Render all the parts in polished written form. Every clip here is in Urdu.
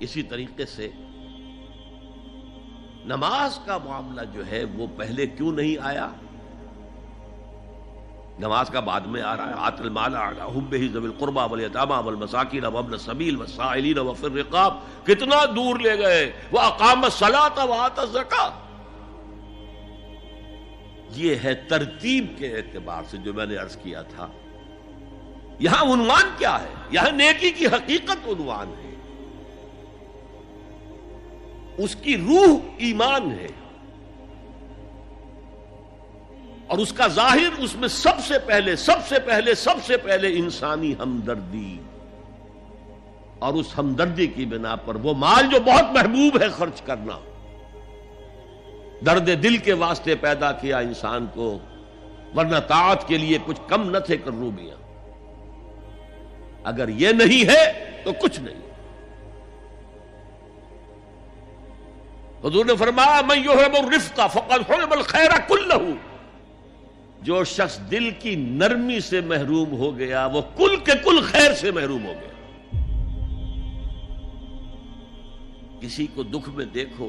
اسی طریقے سے نماز کا معاملہ جو ہے وہ پہلے کیوں نہیں آیا؟ نماز کا بعد میں آ رہا ہے. آت المال علی حبہ ذوی القربى والیتامى والمساکین وابن السبیل والسائلین وفی الرقاب. کتنا دور لے گئے. واقام الصلاۃ وآتى الزکاۃ. یہ ہے ترتیب کے اعتبار سے جو میں نے عرض کیا تھا. یہاں عنوان کیا ہے؟ یہاں نیکی کی حقیقت عنوان ہے. اس کی روح ایمان ہے اور اس کا ظاہر اس میں سب سے پہلے انسانی ہمدردی، اور اس ہمدردی کی بنا پر وہ مال جو بہت محبوب ہے خرچ کرنا. درد دل کے واسطے پیدا کیا انسان کو، ورنہ طاعت کے لیے کچھ کم نہ تھے کروبیاں. اگر یہ نہیں ہے تو کچھ نہیں. حضور نے فرمایا من یحرم الرفق فقد حرم الخیر کلہ. جو شخص دل کی نرمی سے محروم ہو گیا وہ کل کے کل خیر سے محروم ہو گیا. کسی کو دکھ میں دیکھو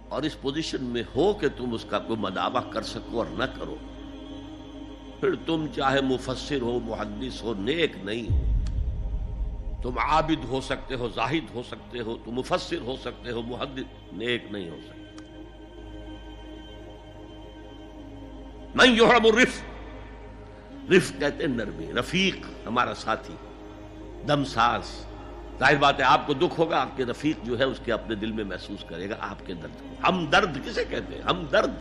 اور اس پوزیشن میں ہو کہ تم اس کا کوئی مداوع کر سکو اور نہ کرو، پھر تم چاہے مفسر ہو، محدث ہو، نیک نہیں ہو. تم عابد ہو سکتے ہو، زاہد ہو سکتے ہو، تم مفسر ہو سکتے ہو، محدث، نیک نہیں ہو سکتے. من یحرم الرفق، رفق کہتے ہیں نرمی. رفیق ہمارا ساتھی، دمساز. ظاہر بات ہے آپ کو دکھ ہوگا، آپ کے رفیق جو ہے اس کے اپنے دل میں محسوس کرے گا آپ کے درد کو. ہم درد کسے کہتے ہیں؟ ہم درد،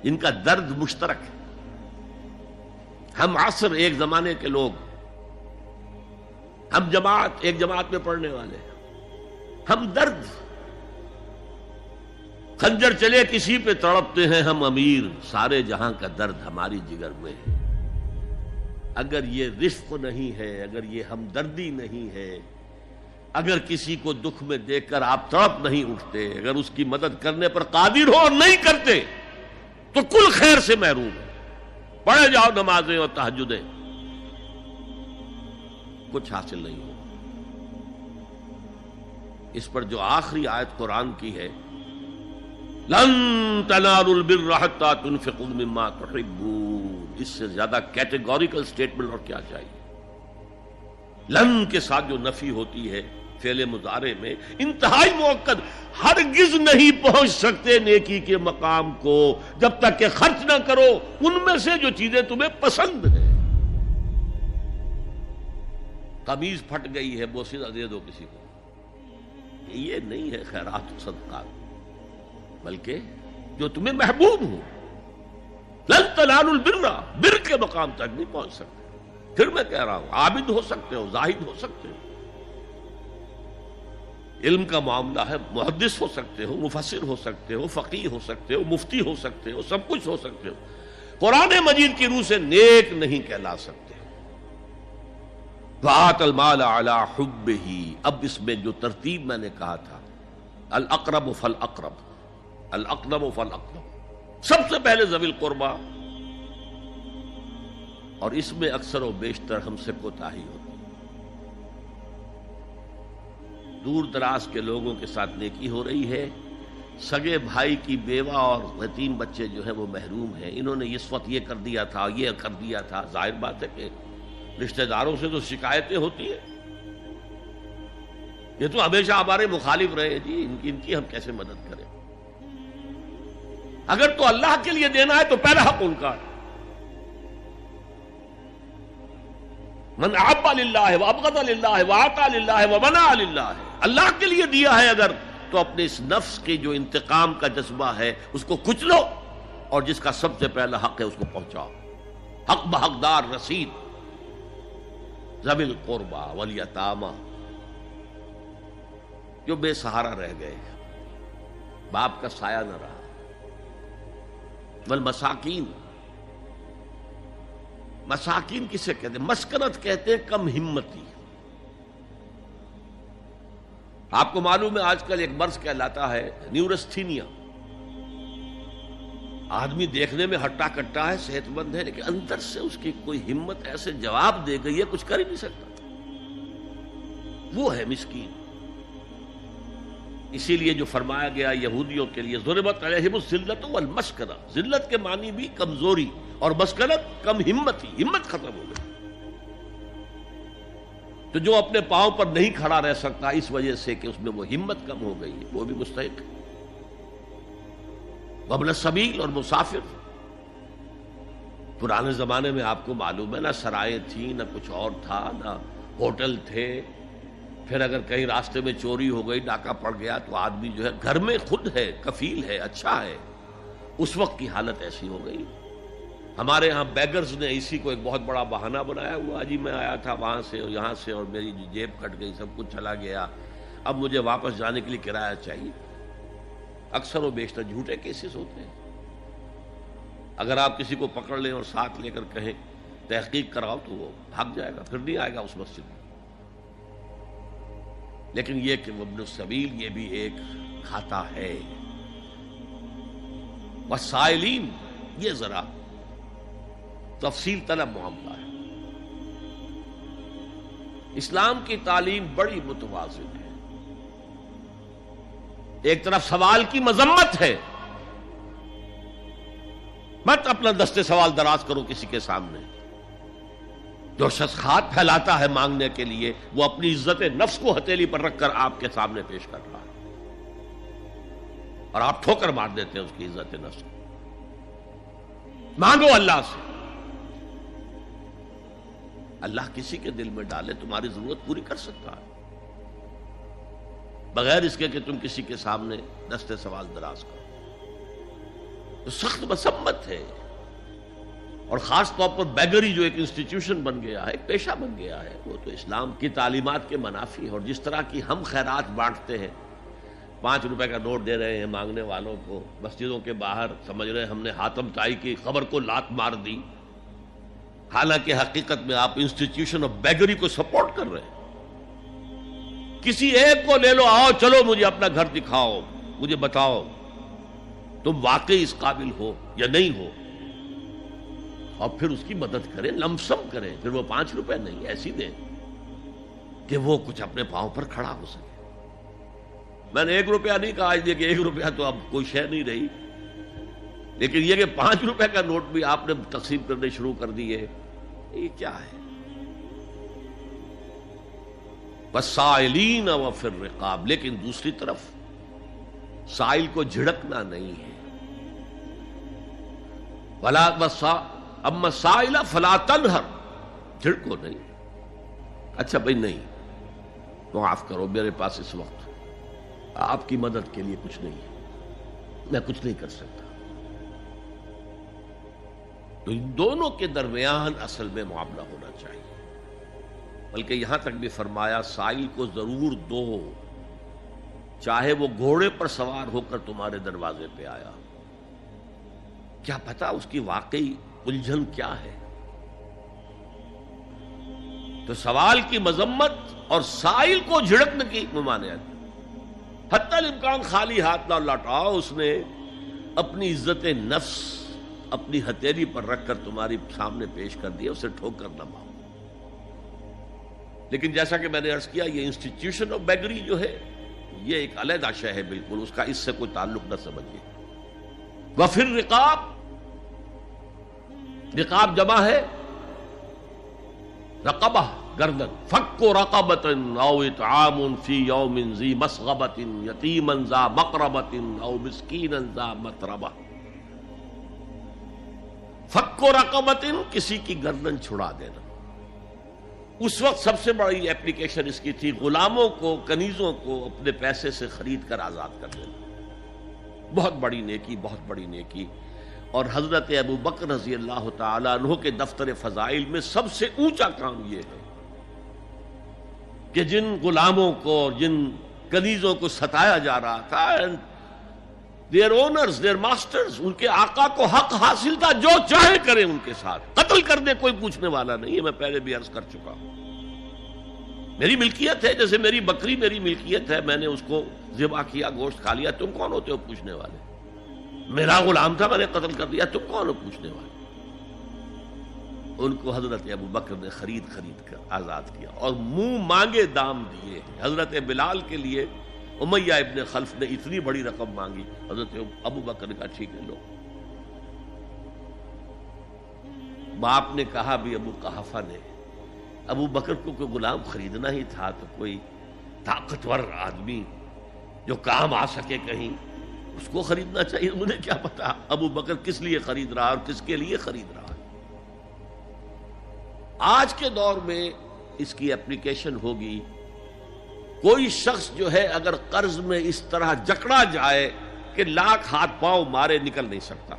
ان کا درد مشترک ہے. ہم عصر ایک زمانے کے لوگ، ہم جماعت ایک جماعت میں پڑھنے والے. ہم درد، خنجر چلے کسی پہ تڑپتے ہیں ہم امیر. سارے جہاں کا درد ہماری جگر میں ہے. اگر یہ رفق نہیں ہے، اگر یہ ہمدردی نہیں ہے، اگر کسی کو دکھ میں دیکھ کر آپ تڑپ نہیں اٹھتے، اگر اس کی مدد کرنے پر قادر ہو اور نہیں کرتے تو کل خیر سے محروم ہے. پڑھے جاؤ نمازیں اور تہجدیں، کچھ حاصل نہیں ہو. اس پر جو آخری آیت قرآن کی ہے، لن تنالوا البر حتى تنفقوا مما تحبون، اس سے زیادہ کیٹیگوریکل سٹیٹمنٹ اور کیا چاہیے. لن کے ساتھ جو نفی ہوتی ہے فعل مضارع میں، انتہائی مؤکد. ہرگز نہیں پہنچ سکتے نیکی کے مقام کو جب تک کہ خرچ نہ کرو ان میں سے جو چیزیں تمہیں پسند ہیں. قمیض پھٹ گئی ہے، بوسیدہ دے دو کسی کو، یہ نہیں ہے خیرات و صدقات، بلکہ جو تمہیں محبوب ہو. لن تنالوا البر، بر کے مقام تک نہیں پہنچ سکتے. پھر میں کہہ رہا ہوں عابد ہو سکتے ہو، زاہد ہو سکتے ہو، علم کا معاملہ ہے، محدث ہو سکتے ہو، مفسر ہو سکتے ہو، فقیہ ہو سکتے ہو، مفتی ہو سکتے ہو، سب کچھ ہو سکتے ہو. قرآن مجید کی روح سے نیک نہیں کہلا سکتے. وآت المال علی حبہ. اب اس میں جو ترتیب میں نے کہا تھا، الاقرب فالاقرب، الاقدم فالاقدم، سب سے پہلے ذوی القربیٰ. اور اس میں اکثر و بیشتر ہم سے کوتاہی ہوتی. دور دراز کے لوگوں کے ساتھ نیکی ہو رہی ہے، سگے بھائی کی بیوہ اور یتیم بچے جو ہیں وہ محروم ہیں. انہوں نے اس وقت یہ کر دیا تھا، یہ کر دیا تھا. ظاہر بات ہے کہ رشتہ داروں سے تو شکایتیں ہوتی ہیں. یہ تو ہمیشہ ہمارے مخالف رہے جی، ان کی ہم کیسے مدد کریں. اگر تو اللہ کے لیے دینا ہے تو پہلا حق ان کا. من احب للہ وابغض للہ واعطى للہ ومنع للہ. اللہ کے لیے دیا ہے اگر، تو اپنے اس نفس کے جو انتقام کا جذبہ ہے اس کو کچلو، اور جس کا سب سے پہلا حق ہے اس کو پہنچاؤ. حق بحقدار رسید. ذوی القربى والیتامى، جو بے سہارا رہ گئے، باپ کا سایہ نہ رہا. والمساکین، مساکین کسے کہتے ہیں؟ مسکنت کہتے ہیں کم ہمتی. آپ کو معلوم ہے آج کل ایک مرض کہلاتا ہے نیورستھینیا. آدمی دیکھنے میں ہٹا کٹا ہے، صحت مند ہے، لیکن اندر سے اس کی کوئی ہمت ایسے جواب دے گئی ہے کچھ کر ہی نہیں سکتا. وہ ہے مسکین. اسی لیے جو فرمایا گیا یہودیوں کے لیے ضربت علیہم الذلۃ والمسکنہ، ذلت کے معنی بھی کمزوری اور مسکنت کم ہمتی، ہمت ختم ہو گئی. تو جو اپنے پاؤں پر نہیں کھڑا رہ سکتا اس وجہ سے کہ اس میں وہ ہمت کم ہو گئی، وہ بھی مستحق ہے. وابن السبیل اور مسافر. پرانے زمانے میں آپ کو معلوم ہے نہ سرائیں تھیں، نہ کچھ اور تھا، نہ ہوٹل تھے. پھر اگر کہیں راستے میں چوری ہو گئی، ڈاکہ پڑ گیا، تو آدمی جو ہے گھر میں خود ہے، کفیل ہے، اچھا ہے. اس وقت کی حالت ایسی ہو گئی. ہمارے ہاں بیگرز نے اسی کو ایک بہت بڑا بہانہ بنایا ہوا، جی میں آیا تھا وہاں سے اور یہاں سے اور میری جیب کٹ گئی، سب کچھ چلا گیا، اب مجھے واپس جانے کے لیے کرایہ چاہیے. اکثر و بیشتر جھوٹے کیسز ہوتے ہیں. اگر آپ کسی کو پکڑ لیں اور ساتھ لے کر کہیں تحقیق کراؤ تو وہ بھاگ جائے گا، پھر نہیں آئے گا اس مسجد میں. لیکن یہ کہ ابن السبیل یہ بھی ایک کھاتا ہے. والسائلین، یہ ذرا تفصیل طلب معاملہ ہے. اسلام کی تعلیم بڑی متوازن ہے. ایک طرف سوال کی مذمت ہے، مت اپنا دستے سوال دراز کرو کسی کے سامنے. جو شخص ہاتھ پھیلاتا ہے مانگنے کے لیے، وہ اپنی عزت نفس کو ہتھیلی پر رکھ کر آپ کے سامنے پیش کر رہا ہے، اور آپ ٹھوکر مار دیتے ہیں اس کی عزت نفس کو. مانگو اللہ سے. اللہ کسی کے دل میں ڈالے تمہاری ضرورت پوری کر سکتا ہے، بغیر اس کے کہ تم کسی کے سامنے دستے سوال دراز کرو. تو سخت مذمت ہے. اور خاص طور پر بیگری جو ایک انسٹیٹیوشن بن گیا ہے، ایک پیشہ بن گیا ہے، وہ تو اسلام کی تعلیمات کے منافی ہے. اور جس طرح کی ہم خیرات بانٹتے ہیں، 5 روپے کا نوٹ دے رہے ہیں مانگنے والوں کو مسجدوں کے باہر، سمجھ رہے ہیں ہم نے حاتم طائی کی خبر کو لات مار دی، حالانکہ حقیقت میں آپ انسٹیٹیوشن آف بیگری کو سپورٹ کر رہے ہیں. کسی ایک کو لے لو، آؤ چلو مجھے اپنا گھر دکھاؤ، مجھے بتاؤ تم واقعی اس قابل ہو یا نہیں ہو، اور پھر اس کی مدد کریں، لمسم کریں. پھر وہ 5 روپے نہیں ایسی دیں کہ وہ کچھ اپنے پاؤں پر کھڑا ہو سکے. میں نے 1 روپیہ نہیں کہا، کہ 1 روپیہ تو اب کوئی شے نہیں رہی، لیکن یہ کہ 5 روپے کا نوٹ بھی آپ نے تقسیم کرنے شروع کر دیے، یہ کیا ہے؟ والسائلین وفی الرقاب. لیکن دوسری طرف سائل کو جھڑکنا نہیں ہے. اما السائل فلا تنہر، جھڑکو نہیں. اچھا بھائی نہیں، معاف کرو، میرے پاس اس وقت آپ کی مدد کے لیے کچھ نہیں ہے، میں کچھ نہیں کر سکتا. تو ان دونوں کے درمیان اصل میں معاملہ ہونا چاہیے. بلکہ یہاں تک بھی فرمایا سائل کو ضرور دو، چاہے وہ گھوڑے پر سوار ہو کر تمہارے دروازے پہ آیا. کیا پتا اس کی واقعی الجھن کیا ہے. تو سوال کی مذمت اور سائل کو جھڑکنے کی ممانعت. حتی الامکان خالی ہاتھ نہ لوٹاؤ. اس نے اپنی عزت نفس اپنی ہتھیلی پر رکھ کر تمہاری سامنے پیش کر دیا، اسے ٹھوکر نہ مارو. لیکن جیسا کہ میں نے عرض کیا، یہ انسٹیٹیوشن آف بیگری جو ہے یہ ایک علیحدہ شے ہے، بالکل اس کا اس سے کوئی تعلق نہ سمجھیے. وفی الرقاب، رقاب جمع ہے رقبہ، گردن. فک رقبۃ او اطعام فی یوم ذی مسغبۃ یتیما ذا مقربۃ او مسکینا ذا متربہ. فک رقبۃ، کسی کی گردن چھڑا دینا. اس وقت سب سے بڑی اپلیکیشن اس کی تھی غلاموں کو، کنیزوں کو اپنے پیسے سے خرید کر آزاد کر دینا. بہت بڑی نیکی، بہت بڑی نیکی. اور حضرت ابو بکر رضی اللہ تعالیٰ عنہ کے دفتر فضائل میں سب سے اونچا کام یہ ہے کہ جن غلاموں کو اور جن کنیزوں کو ستایا جا رہا تھا، دیئر اونرز، دیئر ماسٹرز، ان کے آقا کو حق حاصل تھا، جو چاہے کریں ان کے ساتھ، قتل کر دے، کوئی پوچھنے والا نہیں ہے. میں پہلے بھی عرض کر چکا ہوں، میری ملکیت ہے، جیسے میری بکری میری ملکیت ہے، میں نے اس کو ذبح کیا، گوشت کھا لیا، تم کون ہوتے ہو پوچھنے والے؟ میرا غلام تھا، میں نے قتل کر دیا، تم کون ہو پوچھنے والے؟ ان کو حضرت ابو بکر نے خرید کر آزاد کیا اور منہ مانگے دام دیے. حضرت بلال کے لیے امیہ ابن خلف نے اتنی بڑی رقم مانگی, حضرت ابو بکر نے کہا ٹھیک ہے لو. باپ نے کہا بھی ابو قحافہ نے, ابو بکر کو کوئی غلام خریدنا ہی تھا تو کوئی طاقتور آدمی جو کام آ سکے کہیں اس کو خریدنا چاہیے. مجھے کیا پتا ابو بکر کس لیے خرید رہا اور کس کے لیے خرید رہا. آج کے دور میں اس کی اپلیکیشن ہوگی. کوئی شخص جو ہے اگر قرض میں اس طرح جکڑا جائے کہ لاکھ ہاتھ پاؤں مارے نکل نہیں سکتا,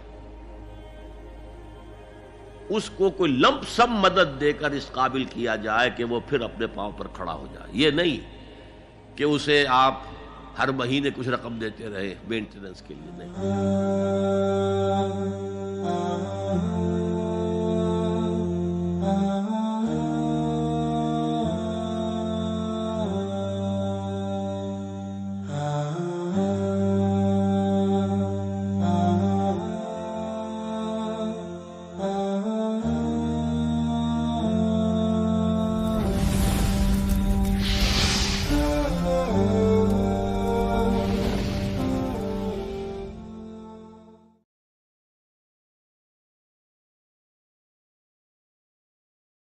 اس کو کوئی لمپ سم مدد دے کر اس قابل کیا جائے کہ وہ پھر اپنے پاؤں پر کھڑا ہو جائے. یہ نہیں کہ اسے آپ ہر مہینے کچھ رقم دیتے رہے مینٹیننس کے لیے, نہیں.